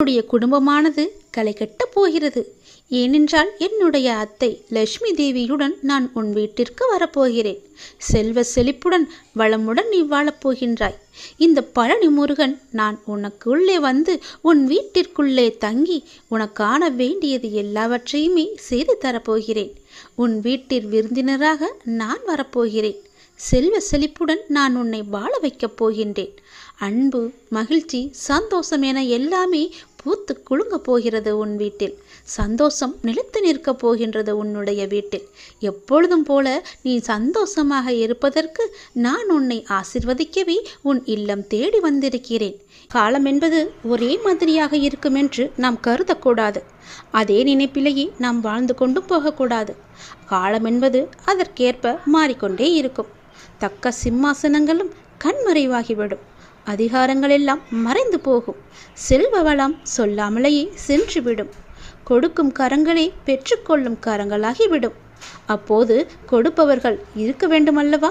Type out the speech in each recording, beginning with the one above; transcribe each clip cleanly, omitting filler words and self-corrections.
வரக்கூடிய குடும்பமானது களை கட்டப் போகிறது. ஏனென்றால் என்னுடைய அத்தை லட்சுமி தேவியுடன் நான் உன் வீட்டிற்கு வரப்போகிறேன். செல்வ செழிப்புடன் வளமுடன் நீ வாழப்போகின்றாய். இந்த பழனி முருகன் நான் உனக்குள்ளே வந்து உன் வீட்டிற்குள்ளே தங்கி உனக்கான வேண்டியது எல்லாவற்றையுமே செய்து தரப்போகிறேன். உன் வீட்டில் விருந்தினராக நான் வரப்போகிறேன். செல்வ செழிப்புடன் நான் உன்னை வாழ வைக்கப் போகின்றேன். அன்பு, மகிழ்ச்சி, சந்தோஷம் என எல்லாமே பூத்து குலுங்க போகிறது உன் வீட்டில். சந்தோஷம் நிலைத்து நிற்கப் போகின்றது உன்னுடைய வீட்டில். எப்பொழுதும் போல நீ சந்தோஷமாக இருப்பதற்கு நான் உன்னை ஆசிர்வதிக்கவே உன் இல்லம் தேடி வந்திருக்கிறேன். காலம் என்பது ஒரே மாதிரியாக இருக்கும் என்று நாம் கருதக்கூடாது. அதே நினைப்பிலேயே நாம் வாழ்ந்து கொண்டும் போகக்கூடாது. காலம் என்பது அதற்கேற்ப மாறிக்கொண்டே இருக்கும். தக்க சிம்மாசனங்களும் கண்மறைவாகிவிடும். அதிகாரங்கள் எல்லாம் மறைந்து போகும். செல்வ வளம் சொல்லாமலேயே சென்றுவிடும். கொடுக்கும் கரங்களே பெற்றுக்கொள்ளும் கரங்களாகிவிடும். அப்போது கொடுப்பவர்கள் இருக்க வேண்டுமல்லவா?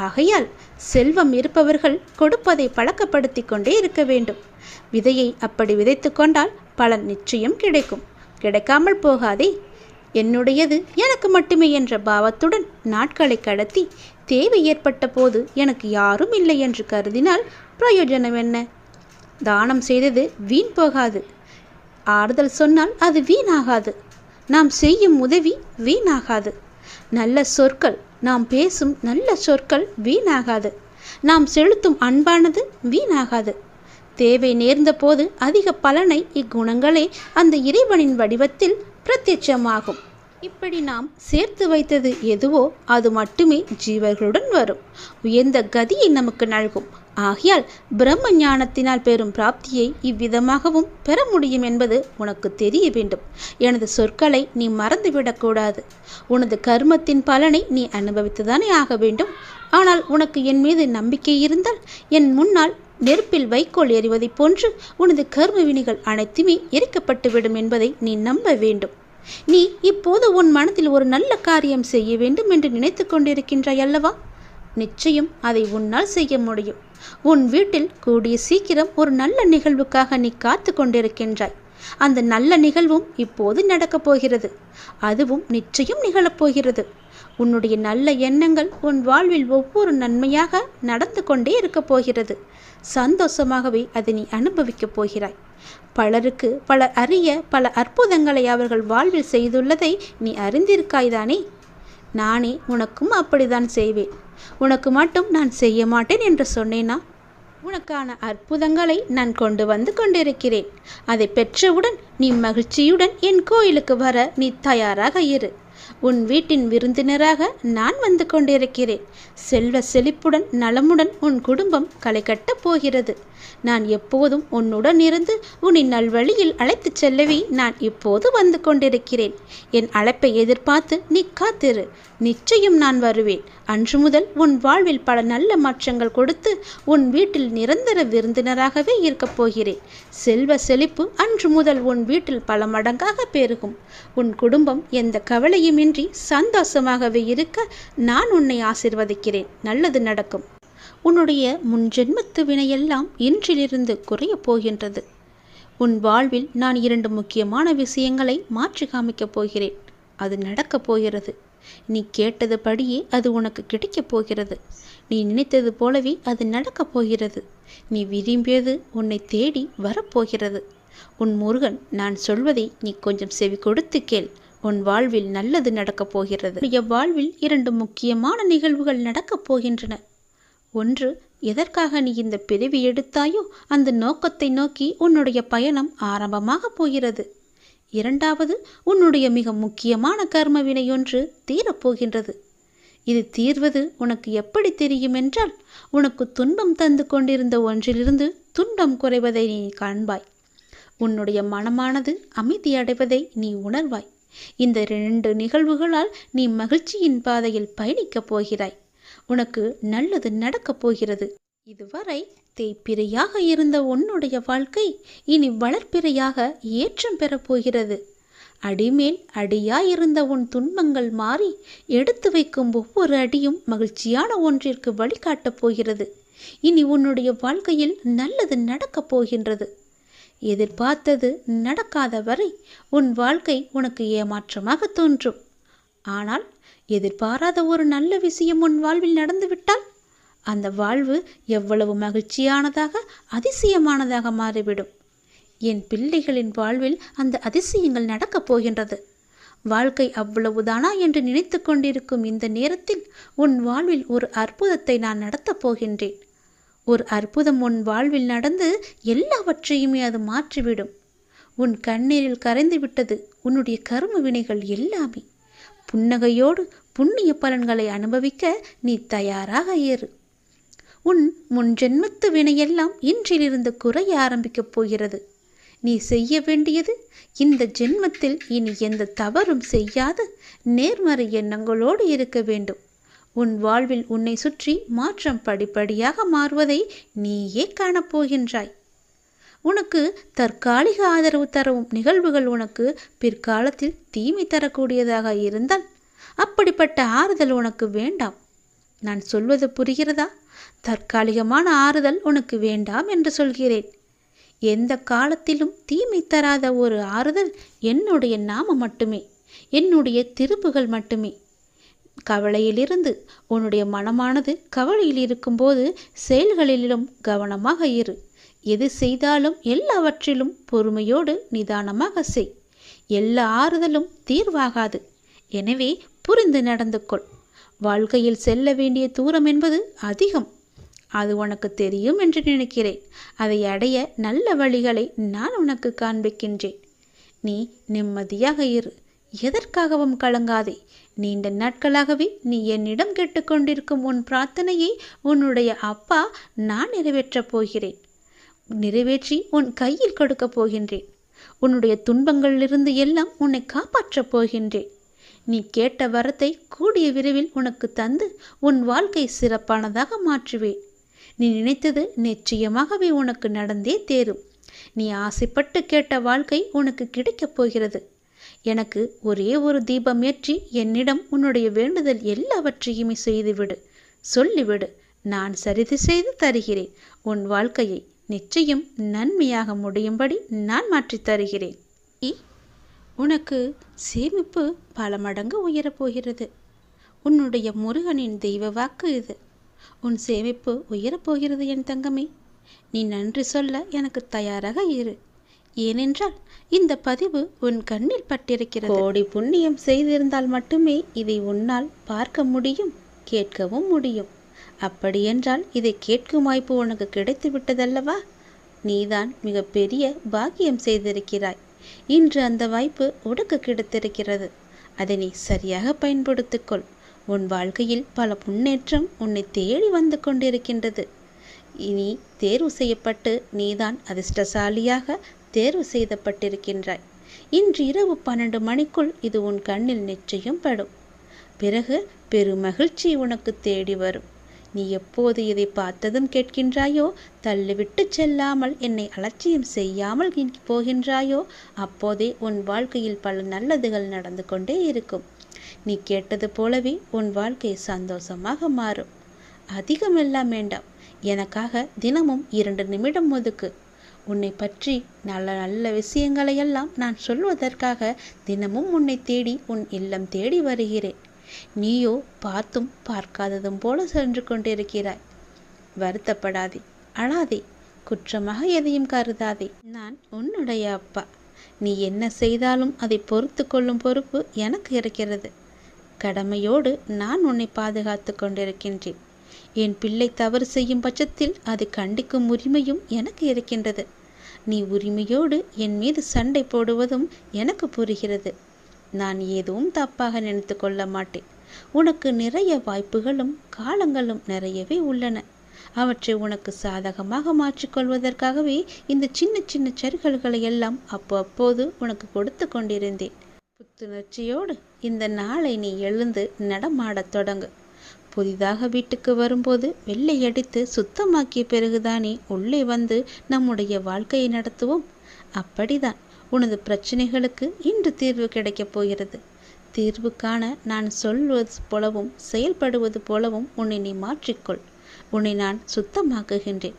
ஆகையால் செல்வம் இருப்பவர்கள் கொடுப்பதை பழக்கப்படுத்தி கொண்டே இருக்க வேண்டும். விதையை அப்படி விதைத்து கொண்டால் பலன் நிச்சயம் கிடைக்கும். கிடைக்காமல் போகாதே. என்னுடையது எனக்கு மட்டுமே என்ற பாவத்துடன் நாட்களை கடத்தி தேவை ஏற்பட்ட போது எனக்கு யாரும் இல்லை என்று கருதினால் பிரயோஜனம் என்ன? தானம் செய்தது வீண் போகாது. ஆறுதல் சொன்னால் அது வீணாகாது. நாம் செய்யும் உதவி வீணாகாது. நல்ல சொற்கள், நாம் பேசும் நல்ல சொற்கள் வீணாகாது. நாம் செலுத்தும் அன்பானது வீணாகாது. தேவை நேர்ந்த போது அதிக பலனை இக்குணங்களே அந்த இறைவனின் வடிவத்தில் பிரத்யட்சமாகும். இப்படி நாம் சேர்த்து வைத்தது எதுவோ அது மட்டுமே ஜீவர்களுடன் வரும். உயர்ந்த கதியை நமக்கு நல்கும். ஆகையால் பிரம்ம ஞானத்தினால் பெறும் பிராப்தியை இவ்விதமாகவும் பெற முடியும் என்பது உனக்கு தெரிய வேண்டும். எனது சொற்களை நீ மறந்துவிடக்கூடாது. உனது கர்மத்தின் பலனை நீ அனுபவித்துதானே ஆக வேண்டும். ஆனால் உனக்கு என் மீது நம்பிக்கை இருந்தால் என் முன்னால் நெருப்பில் வைக்கோல் எறிவதைப் போன்று உனது கர்ம வினைகள் அனைத்துமே எரிக்கப்பட்டுவிடும் என்பதை நீ நம்ப வேண்டும். நீ இப்போது உன் மனத்தில் ஒரு நல்ல காரியம் செய்ய வேண்டும் என்று நினைத்து கொண்டிருக்கின்றாய் அல்லவா? நிச்சயம் அதை உன்னால் செய்ய முடியும். உன் வீட்டில் கூடிய சீக்கிரம் ஒரு நல்ல நிகழ்வுக்காக நீ காத்து கொண்டிருக்கின்றாய். அந்த நல்ல நிகழ்வும் இப்போது நடக்கப் போகிறது. அதுவும் நிச்சயம் நிகழப்போகிறது. உன்னுடைய நல்ல எண்ணங்கள் உன் வாழ்வில் ஒவ்வொரு நன்மையாக நடந்து கொண்டே இருக்கப் போகிறது. சந்தோஷமாகவே அதை நீ அனுபவிக்கப் போகிறாய். பலருக்கு பலர் அறிய பல அற்புதங்களை அவர்கள் வாழ்வில் செய்துள்ளதை நீ அறிந்திருக்காய்தானே? நானே உனக்கும் அப்படித்தான் செய்வேன். உனக்கு மட்டும் நான் செய்ய மாட்டேன் என்று சொன்னேனா? உனக்கான அற்புதங்களை நான் கொண்டு வந்து கொண்டிருக்கிறேன். அதை பெற்றவுடன் நீ மகிழ்ச்சியுடன் என் கோயிலுக்கு வர நீ தயாராக இரு. உன் வீட்டின் விருந்தினராக நான் வந்து கொண்டிருக்கிறேன். செல்வ செழிப்புடன் நலமுடன் உன் குடும்பம் களை கட்டப் போகிறது. நான் எப்போதும் உன்னுடன் இருந்து உன்னை நல்வழியில் அழைத்துச் செல்லவே நான் இப்போது வந்து கொண்டிருக்கிறேன். என் அழைப்பை எதிர்பார்த்து நீ காத்திரு. நிச்சயம் நான் வருவேன். அன்று முதல் உன் வாழ்வில் பல நல்ல மாற்றங்கள் கொடுத்து உன் வீட்டில் நிரந்தர விருந்தினராகவே இருக்கப் போகிறேன். செல்வ செழிப்பு அன்று முதல் உன் வீட்டில் பல மடங்காக பெருகும். உன் குடும்பம் எந்த கவலையுமின்றி சந்தோஷமாகவே இருக்க நான் உன்னை ஆசிர்வதிக்கிறேன். நல்லது நடக்கும். உன்னுடைய முன்ஜென்மத்து வினையெல்லாம் இன்றிலிருந்து குறையப் போகின்றது. உன் வாழ்வில் நான் 2 முக்கியமான விஷயங்களை மாற்றி காமிக்கப் போகிறேன். அது நடக்கப் போகிறது. நீ கேட்டதுபடியே அது உனக்கு கிடைக்கப் போகிறது. நீ நினைத்தது போலவே அது நடக்கப் போகிறது. நீ விரும்பியது உன்னை தேடி வரப்போகிறது. உன் முருகன் நான் சொல்வதை நீ கொஞ்சம் செவி கொடுத்து கேள். உன் வாழ்வில் நல்லது நடக்கப் போகிறது. உன்னுடைய வாழ்வில் 2 முக்கியமான நிகழ்வுகள் நடக்கப் போகின்றன. ஒன்று, எதற்காக நீ இந்த பிறவி எடுத்தாயோ அந்த நோக்கத்தை நோக்கி உன்னுடைய பயணம் ஆரம்பமாக போகிறது. இரண்டாவது, உன்னுடைய மிக முக்கியமான கர்ம வினையொன்று தீரப்போகின்றது. இது தீர்வது உனக்கு எப்படி தெரியும் என்றால், உனக்கு துன்பம் தந்து கொண்டிருந்த ஒன்றிலிருந்து துன்பம் குறைவதை நீ காண்பாய். உன்னுடைய மனமானது அமைதி அடைவதை நீ உணர்வாய். இந்த 2 நிகழ்வுகளால் நீ மகிழ்ச்சியின் பாதையில் பயணிக்கப் போகிறாய். உனக்கு நல்லது நடக்கப் போகிறது. இதுவரை தேய்பிறையாக இருந்த உன்னுடைய வாழ்க்கை இனி வளர்ப்பிறையாக ஏற்றம் பெறப்போகிறது. அடிமேல் அடியாயிருந்த உன் துன்பங்கள் மாறி எடுத்து வைக்கும் ஒவ்வொரு அடியும் மகிழ்ச்சியான ஒன்றிற்கு வழிகாட்டப் போகிறது. இனி உன்னுடைய வாழ்க்கையில் நல்லது நடக்கப் போகின்றது. எதிர்பார்த்தது நடக்காத வரை உன் வாழ்க்கை உனக்கு ஏமாற்றமாக தோன்றும். ஆனால் எதிர்பாராத ஒரு நல்ல விஷயம் உன் வாழ்வில் நடந்துவிட்டால் அந்த வாழ்வு எவ்வளவு மகிழ்ச்சியானதாக, அதிசயமானதாக மாறிவிடும். என் பிள்ளைகளின் வாழ்வில் அந்த அதிசயங்கள் நடக்கப் போகின்றது. வாழ்க்கை அவ்வளவுதானா என்று நினைத்து கொண்டிருக்கும் இந்த நேரத்தில் உன் வாழ்வில் ஒரு அற்புதத்தை நான் நடத்தப் போகின்றேன். ஒரு அற்புதம் உன் வாழ்வில் நடந்து எல்லாவற்றையுமே அது மாற்றிவிடும். உன் கண்ணீரில் கரைந்து விட்டது உன்னுடைய கர்ம வினைகள் எல்லாமே. புன்னகையோடு புண்ணிய பலன்களை அனுபவிக்க நீ தயாராக ஏறு. உன் முன்ஜென்மத்து வினையெல்லாம் இன்றிலிருந்து குறைய ஆரம்பிக்கப் போகிறது. நீ செய்ய வேண்டியது இந்த ஜென்மத்தில் இனி எந்த தவறும் செய்யாத நேர்மறை எண்ணங்களோடு இருக்க வேண்டும். உன் வாழ்வில் உன்னை சுற்றி மாற்றம் படிப்படியாக மாறுவதை நீயே காணப்போகின்றாய். உனக்கு தற்காலிக ஆதரவு தரவும் நிகழ்வுகள் உனக்கு பிற்காலத்தில் தீமை தரக்கூடியதாக இருந்தால் அப்படிப்பட்ட ஆறுதல் உனக்கு வேண்டாம். நான் சொல்வது புரிகிறதா? தற்காலிகமான ஆறுதல் உனக்கு வேண்டாம் என்று சொல்கிறேன். எந்த காலத்திலும் தீமை தராத ஒரு ஆறுதல் என்னுடைய நாமம் மட்டுமே, என்னுடைய திருப்புகள் மட்டுமே. கவலையிலிருந்து உன்னுடைய மனமானது கவலையில் இருக்கும்போது செயல்களிலும் கவனமாக இரு. எது செய்தாலும் எல்லாவற்றிலும் பொறுமையோடு நிதானமாக செய். எல்லா ஆறுதலும் தீர்வாகாது. எனவே புரிந்து நடந்து கொள். வாழ்க்கையில் செல்ல வேண்டிய தூரம் என்பது அதிகம். அது உனக்கு தெரியும் என்று நினைக்கிறேன். அதை அடைய நல்ல வழிகளை நான் உனக்கு காண்பிக்கின்றேன். நீ நிம்மதியாக இரு. எதற்காகவும் கலங்காதே. நீண்ட நாட்களாகவே நீ என்னிடம் கேட்டுக்கொண்டிருக்கும் உன் பிரார்த்தனையை உன்னுடைய அப்பா நான் நிறைவேற்றப் போகிறேன். நிறைவேற்றி உன் கையில் கொடுக்கப் போகின்றேன். உன்னுடைய துன்பங்களிலிருந்து எல்லாம் உன்னை காப்பாற்றப் போகின்றேன். நீ கேட்ட வரத்தை கூடிய விரைவில் உனக்கு தந்து உன் வாழ்க்கை சிறப்பானதாக மாற்றுவேன். நீ நினைத்தது நிச்சயமாகவே உனக்கு நடந்தே தேரும். நீ ஆசைப்பட்டு கேட்ட வாழ்க்கை உனக்கு கிடைக்கப் போகிறது. எனக்கு ஒரே ஒரு தீபம் ஏற்றி என்னிடம் உன்னுடைய வேண்டுதல் எல்லாவற்றையுமே செய்துவிடு, சொல்லிவிடு. நான் சரிது செய்து தருகிறேன். உன் வாழ்க்கையை நிச்சயம் நன்மையாக முடியும்படி நான் மாற்றித் தருகிறேன். உனக்கு சேமிப்பு பல மடங்கு உயரப்போகிறது. உன்னுடைய முருகனின் தெய்வ வாக்கு இது. உன் சேமிப்பு உயரப்போகிறது என் தங்கமே. நீ நன்றி சொல்ல எனக்கு தயாராக இரு. ஏனென்றால் இந்த பதிவு உன் கண்ணில் பட்டிருக்கிறது. கோடி புண்ணியம் செய்திருந்தால் மட்டுமே இதை உன்னால் பார்க்க முடியும், கேட்கவும் முடியும். அப்படியென்றால் இதை கேட்கும் வாய்ப்பு உனக்கு கிடைத்து விட்டதல்லவா? நீதான் மிக பெரிய பாக்கியம் செய்திருக்கிறாய். இன்று அந்த வாய்ப்பு உனக்கு கிடைத்திருக்கிறது. அதை நீ சரியாக பயன்படுத்திக்கொள். உன் வாழ்க்கையில் பல முன்னேற்றம் உன்னை தேடி வந்து கொண்டிருக்கின்றது. இனி தேர்வு செய்யப்பட்டு நீதான் அதிர்ஷ்டசாலியாக தேர்வு செய்யப்பட்டிருக்கின்றாய். இன்று இரவு 12 மணிக்குள் இது உன் கண்ணில் நிச்சயம் படும். பிறகு பெருமகிழ்ச்சி உனக்கு தேடி வரும். நீ எப்போது இதை பார்த்ததும் கேட்கின்றாயோ, தள்ளிவிட்டு செல்லாமல் என்னை அலட்சியம் செய்யாமல் போகின்றாயோ, அப்போதே உன் வாழ்க்கையில் பல நல்லதுகள் நடந்து கொண்டே இருக்கும். நீ கேட்டது போலவே உன் வாழ்க்கை சந்தோஷமாக மாறும். அதிகமெல்லாம் வேண்டாம். எனக்காக தினமும் 2 நிமிடம் ஒதுக்கு. உன்னை பற்றி நல்ல நல்ல விஷயங்களையெல்லாம் நான் சொல்வதற்காக தினமும் உன்னை தேடி உன் இல்லம் தேடி வருகிறேன். நீயோ பார்த்தும் பார்க்காததும் போல சென்று கொண்டிருக்கிறாய். வருத்தப்படாதே, அழாதே, குற்றமாக எதையும் கருதாதே. நான் உன்னுடைய அப்பா. நீ என்ன செய்தாலும் அதை பொறுத்து கொள்ளும் பொறுப்பு எனக்கு இருக்கிறது. கடமையோடு நான் உன்னை பாதுகாத்து கொண்டிருக்கின்றேன். என் பிள்ளை தவறு செய்யும் பட்சத்தில் அதை கண்டிக்கும் உரிமையும் எனக்கு இருக்கின்றது. நீ உரிமையோடு என் மீது சண்டை போடுவதும் எனக்கு புரிகிறது. நான் எதுவும் தப்பாக நினைத்து கொள்ள மாட்டேன். உனக்கு நிறைய வாய்ப்புகளும் காலங்களும் நிறையவே உள்ளன. அவற்றை உனக்கு சாதகமாக மாற்றிக்கொள்வதற்காகவே இந்த சின்ன சின்ன சறுகல்களை எல்லாம் அப்போது உனக்கு கொடுத்து கொண்டிருந்தேன். புத்துணர்ச்சியோடு இந்த நாளை நீ எழுந்து நடமாடத் தொடங்கு. புதிதாக வீட்டுக்கு வரும்போது வெள்ளை அடித்து சுத்தமாக்கிய பிறகுதானே உள்ளே வந்து நம்முடைய வாழ்க்கையை நடத்துவோம். அப்படிதான் உனது பிரச்சனைகளுக்கு இன்று தீர்வு கிடைக்கப் போகிறது. தீர்வு காண நான் சொல்வது போலவும் செயல்படுவது போலவும் உன்னை நீ மாற்றிக்கொள். உன்னை நான் சுத்தமாக்குகின்றேன்.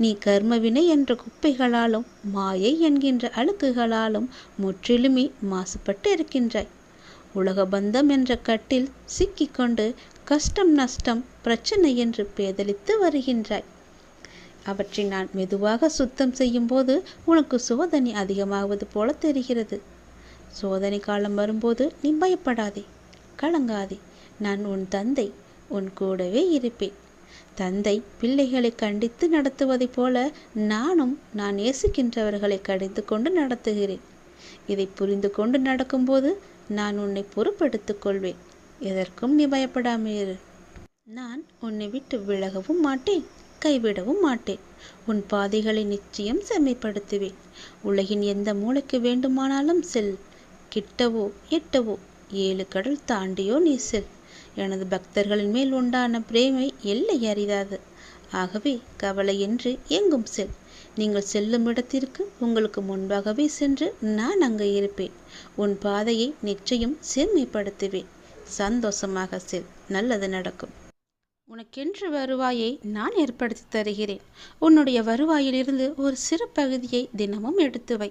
நீ கர்மவினை என்ற குப்பைகளாலும் மாயை என்கின்ற அழுக்குகளாலும் முற்றிலுமே மாசுபட்டு இருக்கின்றாய். உலக பந்தம் என்ற கட்டில் சிக்கிக்கொண்டு கஷ்டம் நஷ்டம் பிரச்சனை என்று பேதலித்து வருகின்றாய். அவற்றை நான் மெதுவாக சுத்தம் செய்யும் போது உனக்கு சோதனை அதிகமாவது போல தெரிகிறது. சோதனை காலம் வரும்போது நீ பயப்படாதே, கலங்காதே. நான் உன் தந்தை, உன் கூடவே இருப்பேன். தந்தை பிள்ளைகளை கண்டித்து நடத்துவதைப் போல நானும் நான் நேசிக்கின்றவர்களை கடிந்து கொண்டு நடத்துகிறேன். இதை புரிந்து கொண்டு நடக்கும்போது நான் உன்னை பொறுப்பெடுத்துக் கொள்வேன். எதற்கும் நீ பயப்படாமேறு. நான் உன்னை விட்டு விலகவும் மாட்டேன், கைவிடவும் மாட்டேன். உன் பாதைகளை நிச்சயம் செம்மைப்படுத்துவேன். உலகின் எந்த மூலைக்கு வேண்டுமானாலும் செல். கிட்டவோ எட்டவோ 7 கடல் தாண்டியோ நீ செல். எனது பக்தர்களின் மேல் உண்டான பிரேமை எல்லை அறியாது. ஆகவே கவலையின்றி எங்கும் செல். நீங்கள் செல்லும் இடத்திற்கு உங்களுக்கு முன்பாகவே சென்று நான் அங்கே இருப்பேன். உன் பாதையை நிச்சயம் செம்மைப்படுத்துவேன். சந்தோஷமாக செல், நல்லது நடக்கும். உனக்கென்று வருவாயை நான் ஏற்படுத்தி தருகிறேன். உன்னுடைய வருவாயிலிருந்து ஒரு சிறு பகுதியை தினமும் எடுத்து வை.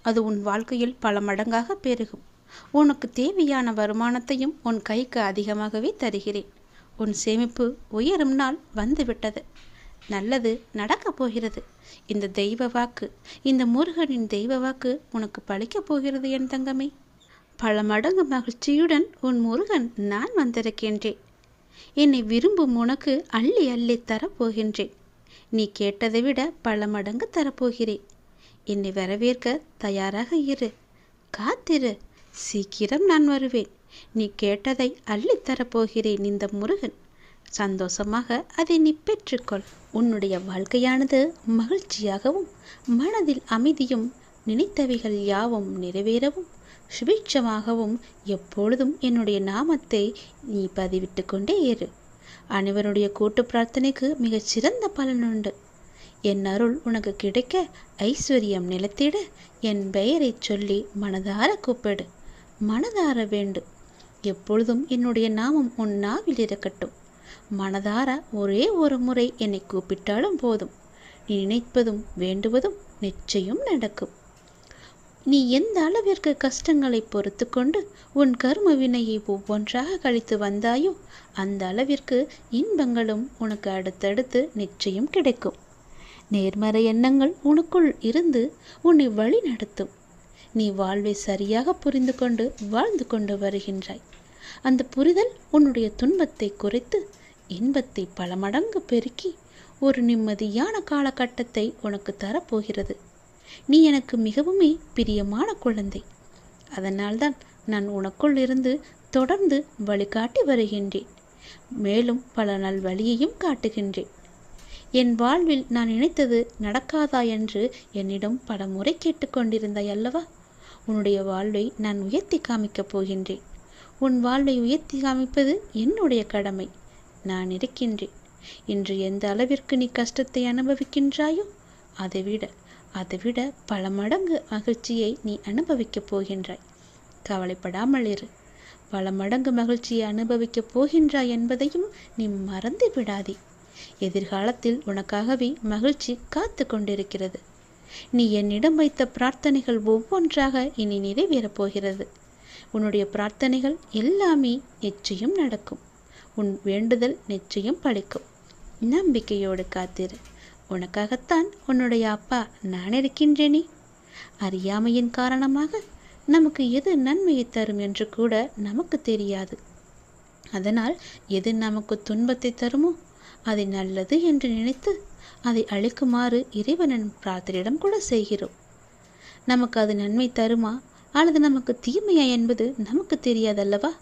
அது உன் வாழ்க்கையில் பல மடங்காக பெருகும். உனக்கு தேவையான வருமானத்தையும் உன் கைக்கு அதிகமாகவே தருகிறேன். உன் சேமிப்பு உயரும் நாள் வந்துவிட்டது. நல்லது நடக்கப் போகிறது. இந்த தெய்வ வாக்கு, இந்த முருகனின் தெய்வ வாக்கு உனக்கு பலிக்கப் போகிறது என் தங்கமே. பல மடங்கு மகிழ்ச்சியுடன் உன் முருகன் நான் வந்திருக்கின்றேன். என்னை விரும்பும் உனக்கு அள்ளி அள்ளி தரப்போகின்றேன். நீ கேட்டதை விட பல மடங்கு தரப்போகிறேன். என்னை வரவேற்க தயாராக இரு, காத்திரு. சீக்கிரம் நான் வருவேன். நீ கேட்டதை அள்ளித்தரப்போகிறேன் இந்த முருகன். சந்தோஷமாக அதை நீ பெற்றுக்கொள். உன்னுடைய வாழ்க்கையானது மகிழ்ச்சியாகவும் மனதில் அமைதியும் நினைத்தவைகள் யாவும் நிறைவேறவும் சுபிட்சமாகவும் எப்பொழுதும் என்னுடைய நாமத்தை நீ பதிவிட்டு கொண்டே இரு. அனைவருடைய கூட்டு பிரார்த்தனைக்கு மிகச் சிறந்த பலனுண்டு. என் அருள் உனக்கு கிடைக்க, ஐஸ்வர்யம் நிலைத்திட என் பெயரை சொல்லி மனதார கூப்பிடு. மனதார வேண்டு. எப்பொழுதும் என்னுடைய நாமம் உன் நாவில் இருக்கட்டும். மனதார ஒரே ஒரு முறை என்னை கூப்பிட்டாலும் போதும். நீ நினைப்பதும் வேண்டுவதும் நிச்சயம் நடக்கும். நீ எந்த அளவிற்கு கஷ்டங்களை பொறுத்து கொண்டு உன் கர்ம வினையை ஒவ்வொன்றாக கழித்து வந்தாயோ அந்த அளவிற்கு இன்பங்களும் உனக்கு அடுத்தடுத்து நிச்சயம் கிடைக்கும். நேர்மறை எண்ணங்கள் உனக்குள் இருந்து உன்னை வழி நடத்தும். நீ வாழ்வை சரியாக புரிந்து கொண்டு வாழ்ந்து கொண்டு வருகின்றாய். அந்த புரிதல் உன்னுடைய துன்பத்தை குறைத்து இன்பத்தை பல மடங்கு பெருக்கி ஒரு நிம்மதியான காலகட்டத்தை உனக்கு தரப்போகிறது. நீ எனக்கு மிகவுமே பிரியமான குழந்தை. அதனால்தான் நான் உனக்குள் இருந்து தொடர்ந்து வழிகாட்டி வருகின்றேன். மேலும் பல நாள் வழியையும் காட்டுகின்றேன். என் வாழ்வில் நான் நினைத்தது நடக்காதா என்று என்னிடம் பல முறை கேட்டுக்கொண்டிருந்தாய் அல்லவா? உன்னுடைய வாழ்வை நான் உயர்த்தி காமிக்கப் போகின்றேன். உன் வாழ்வை உயர்த்தி காமிப்பது என்னுடைய கடமை. நான் இருக்கின்றேன். இன்று எந்த அளவிற்கு நீ கஷ்டத்தை அனுபவிக்கின்றாயோ அதைவிட பல மடங்கு மகிழ்ச்சியை நீ அனுபவிக்கப் போகின்றாய். கவலைப்படாமல் இரு. பல மடங்கு மகிழ்ச்சியை அனுபவிக்கப் போகின்றாய் என்பதையும் நீ மறந்து விடாதே. எதிர்காலத்தில் உனக்காகவே மகிழ்ச்சி காத்து கொண்டிருக்கிறது. நீ என்னிடம் வைத்த பிரார்த்தனைகள் ஒவ்வொன்றாக இனி நிறைவேறப் போகிறது. உன்னுடைய பிரார்த்தனைகள் எல்லாமே நிச்சயம் நடக்கும். உன் வேண்டுதல் நிச்சயம் பலிக்கும். நம்பிக்கையோடு காத்திரு. உனக்காகத்தான் உன்னுடைய அப்பா நான் இருக்கின்றேனே. அறியாமையின் காரணமாக நமக்கு எது நன்மையை தரும் என்று கூட நமக்கு தெரியாது. அதனால் எது நமக்கு துன்பத்தை தருமோ அதை நல்லது என்று நினைத்து அதை அழிக்குமாறு இறைவனின் பிரார்த்தனையிடம் கூட செய்கிறோம். நமக்கு அது நன்மை தருமா அல்லது நமக்கு தீமையா என்பது நமக்கு தெரியாதல்லவா?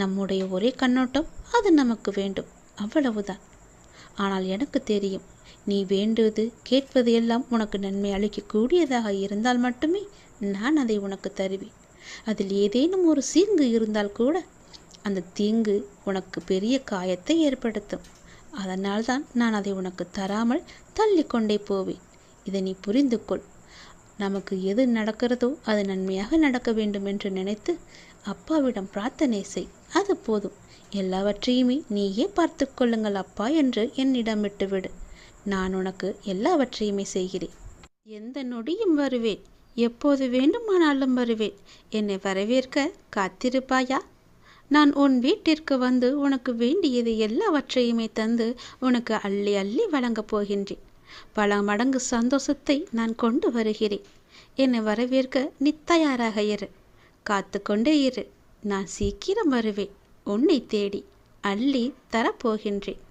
நம்முடைய ஒரே கண்ணோட்டம் அது நமக்கு வேண்டும், அவ்வளவுதான். ஆனால் எனக்கு தெரியும், நீ வேண்டுவது கேட்பது எல்லாம் உனக்கு நன்மை அளிக்கக்கூடியதாக இருந்தால் மட்டுமே நான் அதை உனக்கு தருவேன். அதில் ஏதேனும் ஒரு தீங்கு இருந்தால் கூட அந்த தீங்கு உனக்கு பெரிய காயத்தை ஏற்படுத்தும். அதனால்தான் நான் அதை உனக்கு தராமல் தள்ளிக்கொண்டே போவேன். இதை நீ புரிந்து கொள். நமக்கு எது நடக்கிறதோ அது நன்மையாக நடக்க வேண்டும் என்று நினைத்து அப்பாவிடம் பிரார்த்தனை செய். அது போதும். எல்லாவற்றையுமே நீயே பார்த்து கொள்ளுங்கள் அப்பா என்று என்னிடம் விட்டுவிடு. நான் உனக்கு எல்லாவற்றையுமே செய்கிறேன். எந்த நொடியும் வருவேன். எப்போது வேண்டுமானாலும் வருவேன். என்னை வரவேற்க காத்திருப்பாயா? நான் உன் வீட்டிற்கு வந்து உனக்கு வேண்டியது எல்லாவற்றையுமே தந்து உனக்கு அள்ளி அள்ளி வழங்கப் போகின்றேன். பல மடங்கு சந்தோஷத்தை நான் கொண்டு வருகிறேன். என்னை வரவேற்க நீ தயாராக இரு. காத்து கொண்டே இரு. நான் சீக்கிரம் வருவேன். உன்னை தேடி அள்ளி தரப்போகின்றேன்.